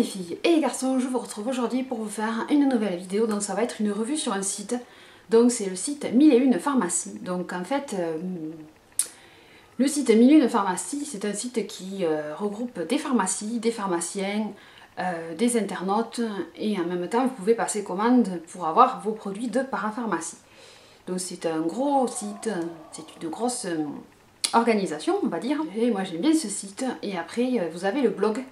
les filles et les garçons, je vous retrouve aujourd'hui pour vous faire une nouvelle vidéo. Donc ça va être une revue sur un site. Donc c'est le site 1001 Pharmacie. Donc en fait, le site 1001 Pharmacie, c'est un site qui regroupe des pharmacies, des pharmaciens, des internautes, et en même temps vous pouvez passer commande pour avoir vos produits de parapharmacie. Donc c'est un gros site, c'est une grosse organisation on va dire. Et moi j'aime bien ce site. Et après vous avez le blog.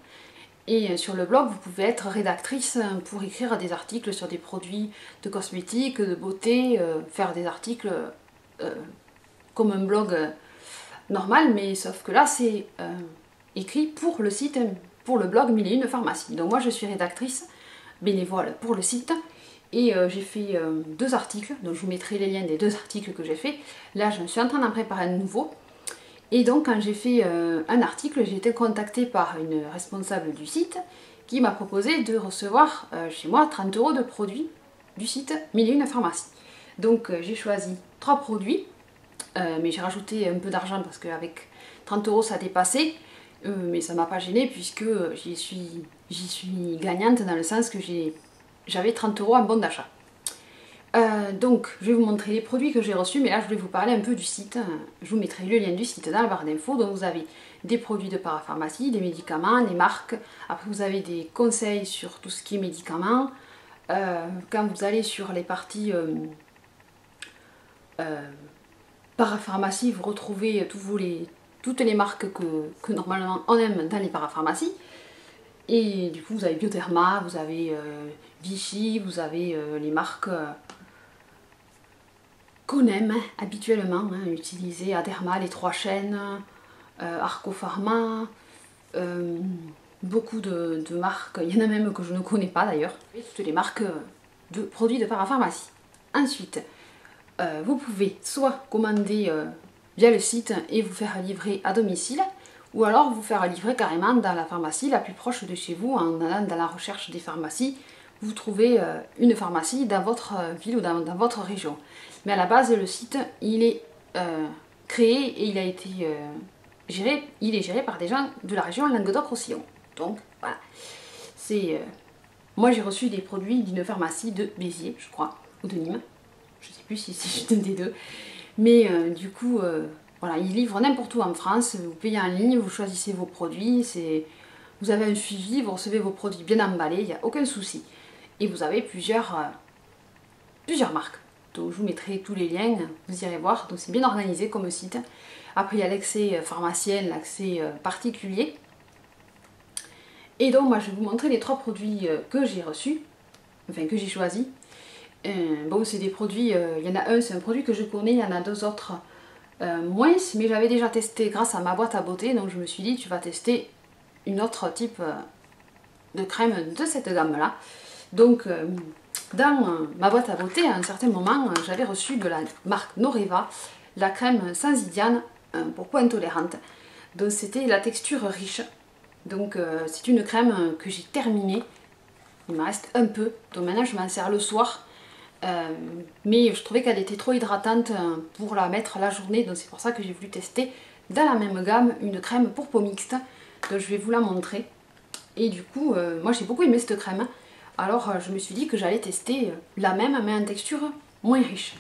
Et sur le blog, vous pouvez être rédactrice pour écrire des articles sur des produits de cosmétiques, de beauté, faire des articles comme un blog normal, mais sauf que là, c'est écrit pour le site, pour le blog 1001 Pharmacie. Donc moi, je suis rédactrice bénévole pour le site et j'ai fait 2 articles, donc je vous mettrai les liens des 2 articles que j'ai fait. Là, je suis en train d'en préparer un nouveau. Et donc quand j'ai fait un article, j'ai été contactée par une responsable du site qui m'a proposé de recevoir chez moi 30 € de produits du site 1001 Pharmacie. Donc j'ai choisi 3 produits, mais j'ai rajouté un peu d'argent parce qu'avec 30 € ça dépassait, mais ça m'a pas gênée puisque j'y suis gagnante dans le sens que j'avais 30 € en bon d'achat. Donc je vais vous montrer les produits que j'ai reçus, mais là je vais vous parler un peu du site. Je vous mettrai le lien du site dans la barre d'infos. Donc vous avez des produits de parapharmacie, des médicaments, des marques. Après vous avez des conseils sur tout ce qui est médicaments. Quand vous allez sur les parties parapharmacie, vous retrouvez toutes les marques que normalement on aime dans les parapharmacies. Et du coup vous avez Bioderma, vous avez Vichy, vous avez les marques qu'on aime habituellement, utiliser Aderma, les 3 chaînes, Arco Pharma, beaucoup de marques, il y en a même que je ne connais pas d'ailleurs, toutes les marques de produits de parapharmacie. Ensuite, vous pouvez soit commander via le site et vous faire livrer à domicile, ou alors vous faire livrer carrément dans la pharmacie la plus proche de chez vous. En allant dans la recherche des pharmacies, vous trouvez une pharmacie dans votre ville ou dans votre région. Mais à la base, le site, il est créé et il a été géré par des gens de la région Languedoc-Roussillon. Donc voilà, moi j'ai reçu des produits d'une pharmacie de Béziers, je crois, ou de Nîmes, je ne sais plus si c'est une des deux. Mais du coup, voilà, ils livrent n'importe où en France, vous payez en ligne, vous choisissez vos produits, vous avez un suivi, vous recevez vos produits bien emballés, il n'y a aucun souci. Et vous avez plusieurs marques. Donc je vous mettrai tous les liens, vous irez voir. Donc c'est bien organisé comme site. Après il y a l'accès pharmacien, l'accès particulier. Et donc moi je vais vous montrer les 3 produits que j'ai reçus, enfin que j'ai choisis. Bon c'est des produits, il y en a un, c'est un produit que je connais, il y en a 2 autres moins, mais j'avais déjà testé grâce à ma boîte à beauté, donc je me suis dit tu vas tester une autre type de crème de cette gamme là. Donc dans ma boîte à beauté, à un certain moment, j'avais reçu de la marque Noreva la crème sans Idiane pour peau intolérante. Donc c'était la texture riche. Donc c'est une crème que j'ai terminée. Il me reste un peu. Donc maintenant je m'en sers le soir. Mais je trouvais qu'elle était trop hydratante pour la mettre la journée. Donc c'est pour ça que j'ai voulu tester dans la même gamme une crème pour peau mixte. Donc je vais vous la montrer. Et du coup, moi j'ai beaucoup aimé cette crème. Alors je me suis dit que j'allais tester la même mais en texture moins riche.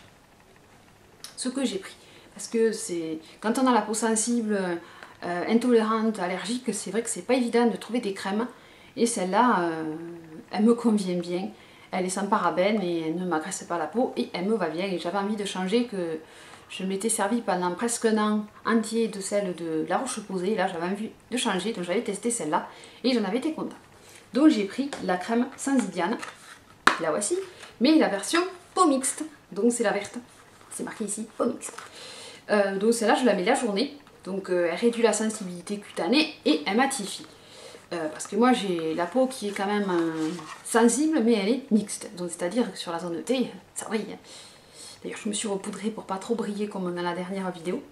Ce que j'ai pris. Parce que c'est quand on a la peau sensible, intolérante, allergique, c'est vrai que c'est pas évident de trouver des crèmes. Et celle-là, elle me convient bien. Elle est sans parabènes et elle ne m'agresse pas la peau et elle me va bien. Et j'avais envie de changer, que je m'étais servi pendant presque un an entier de celle de La Roche-Posay. Là j'avais envie de changer, donc j'avais testé celle-là et j'en avais été contente. Donc j'ai pris la crème sans Idiane, la voici, mais la version peau mixte, donc c'est la verte, c'est marqué ici, peau mixte. Donc celle-là je la mets la journée, donc elle réduit la sensibilité cutanée et elle matifie. Parce que moi j'ai la peau qui est quand même sensible, mais elle est mixte, donc c'est-à-dire que sur la zone de T, ça brille. D'ailleurs je me suis repoudrée pour pas trop briller comme dans la dernière vidéo.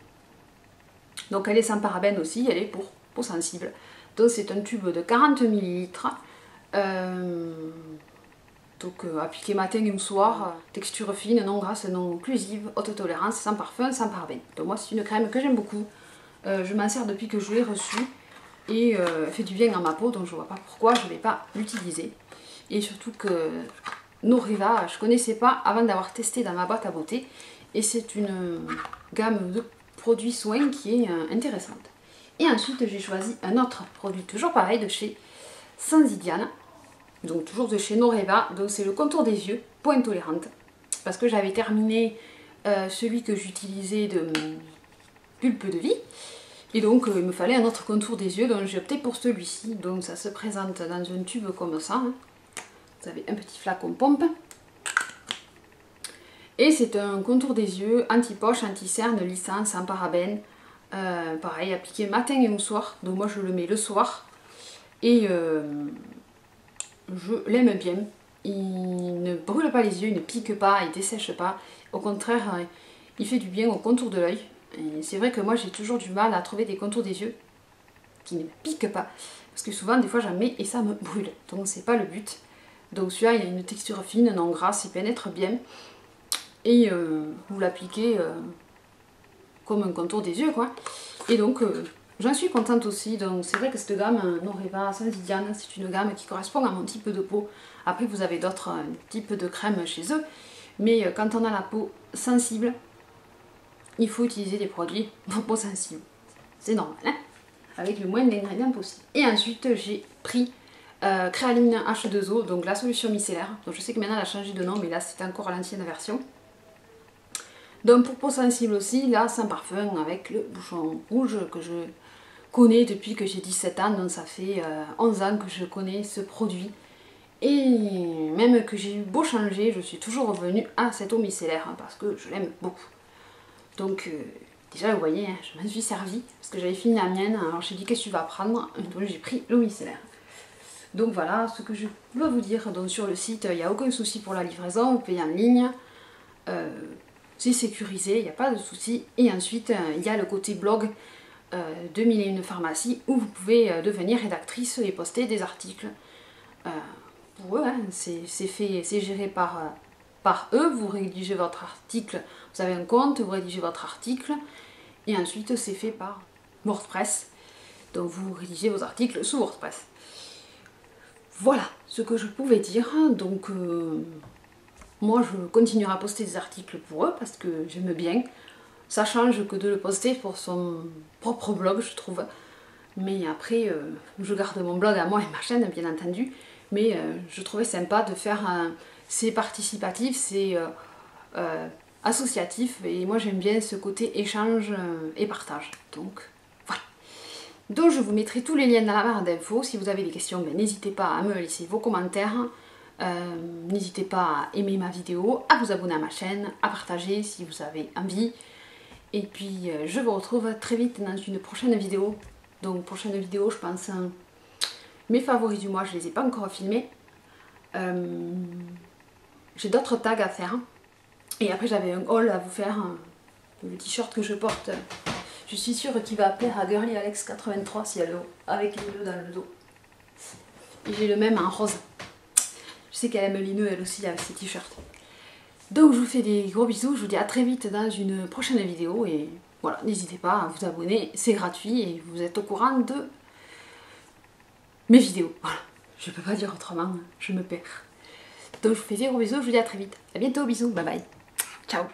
Donc elle est sans parabènes aussi, elle est pour peau sensible. Donc c'est un tube de 40 ml. Donc appliqué matin et soir, texture fine, non grasse, non occlusive, haute tolérance, sans parfum, sans parabènes. Donc moi c'est une crème que j'aime beaucoup, je m'en sers depuis que je l'ai reçue. et elle fait du bien à ma peau, donc je vois pas pourquoi je ne vais pas l'utiliser. Et surtout que Noreva, je connaissais pas avant d'avoir testé dans ma boîte à beauté, et c'est une gamme de produits soins qui est intéressante. Et ensuite j'ai choisi un autre produit, toujours pareil, de chez Sensidiane, donc toujours de chez Noreva, donc c'est le contour des yeux, peau intolérante, parce que j'avais terminé celui que j'utilisais de Pulpe de Vie, et donc il me fallait un autre contour des yeux, donc j'ai opté pour celui-ci. Donc ça se présente dans un tube comme ça, hein. Vous avez un petit flacon pompe, et c'est un contour des yeux anti-poche, anti-cerne, lissant, sans parabènes, pareil, appliqué matin et au soir, donc moi je le mets le soir, et je l'aime bien. Il ne brûle pas les yeux, il ne pique pas, il dessèche pas, au contraire il fait du bien au contour de l'œil. Et c'est vrai que moi j'ai toujours du mal à trouver des contours des yeux qui ne piquent pas, parce que souvent des fois j'en mets et ça me brûle, donc c'est pas le but. Donc celui-là il a une texture fine, non grasse, il pénètre bien, et vous l'appliquez comme un contour des yeux quoi. Et donc j'en suis contente aussi. Donc c'est vrai que cette gamme Noreva Sensidiane, c'est une gamme qui correspond à mon type de peau. Après vous avez d'autres types de crèmes chez eux, mais quand on a la peau sensible, il faut utiliser des produits pour peau sensible. C'est normal, hein, avec le moins d'ingrédients possible. Et ensuite j'ai pris Créaline H2O, donc la solution micellaire. Donc je sais que maintenant elle a changé de nom, mais là c'était encore l'ancienne version. Donc pour peau sensible aussi, là sans parfum, avec le bouchon rouge que je connais depuis que j'ai 17 ans, donc ça fait 11 ans que je connais ce produit. Et même que j'ai eu beau changer, je suis toujours revenue à cette eau micellaire, hein, parce que je l'aime beaucoup. Donc déjà vous voyez, hein, je m'en suis servie, parce que j'avais fini la mienne, alors j'ai dit qu'est-ce que tu vas prendre, donc j'ai pris l'eau micellaire. Donc voilà ce que je peux vous dire. Donc sur le site, il n'y a aucun souci pour la livraison, vous payez en ligne, c'est sécurisé, il n'y a pas de souci. Et ensuite, il y a le côté blog de Mille et une pharmacies, où vous pouvez devenir rédactrice et poster des articles. Pour eux, hein, c'est géré par eux, vous rédigez votre article, vous avez un compte, vous rédigez votre article, et ensuite c'est fait par WordPress. Donc vous rédigez vos articles sous WordPress. Voilà ce que je pouvais dire. Donc moi je continuerai à poster des articles pour eux parce que j'aime bien. Ça change que de le poster pour son propre blog, je trouve. Mais après, je garde mon blog à moi et ma chaîne, bien entendu. Mais je trouvais sympa de faire c'est participatif, c'est associatif. Et moi j'aime bien ce côté échange et partage. Donc voilà. Donc je vous mettrai tous les liens dans la barre d'infos. Si vous avez des questions, n'hésitez pas à me laisser vos commentaires. N'hésitez pas à aimer ma vidéo, à vous abonner à ma chaîne, à partager si vous avez envie. Et puis je vous retrouve très vite dans une prochaine vidéo. Donc prochaine vidéo, je pense mes favoris du mois, je les ai pas encore filmés. J'ai d'autres tags à faire. Et après j'avais un haul à vous faire. Le t-shirt que je porte, je suis sûre qu'il va plaire à Girly Alex 83 si elle a avec les nœuds dans le dos. Et j'ai le même en rose. Je sais qu'elle aime les nœuds elle aussi avec ses t-shirts. Donc je vous fais des gros bisous, je vous dis à très vite dans une prochaine vidéo et voilà, n'hésitez pas à vous abonner, c'est gratuit et vous êtes au courant de mes vidéos. Voilà, je peux pas dire autrement, je me perds. Donc je vous fais des gros bisous, je vous dis à très vite. À bientôt, bisous, bye bye. Ciao.